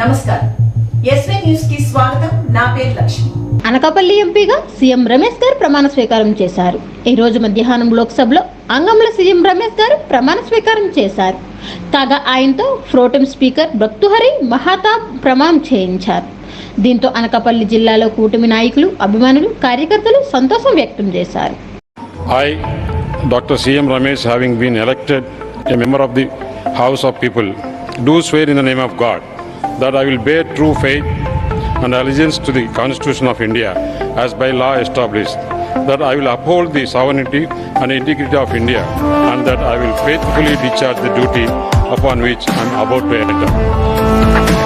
నమస్కారం. SV news కి స్వాగతం. నా పేరు లక్ష్మి. అనకాపల్లి ఎంపీగా సీఎం రమేష్ గారు ప్రమాణ స్వీకారం చేశారు. ఈ రోజు మధ్యాహ్నం లోక్సభలో అంగంలో సీఎం రమేష్ గారు ప్రమాణ స్వీకారం చేశారు. కాగా ఆయనతో ప్రోటెం స్పీకర్ భర్తృహరి మహతాబ్ ప్రమాణం చేయించారు. దీంతో అనకాపల్లి జిల్లాలో కూటమి నాయకులు, అభిమానులు, కార్యకర్తలు సంతోషం వ్యక్తం చేశారు. I, Dr. C.M. Ramesh, having been elected a member of the House of People, do swear in the name of God that I will bear true faith and allegiance to the Constitution of India as by law established, that I will uphold the sovereignty and integrity of India, and that I will faithfully discharge the duty upon which I am about to enter.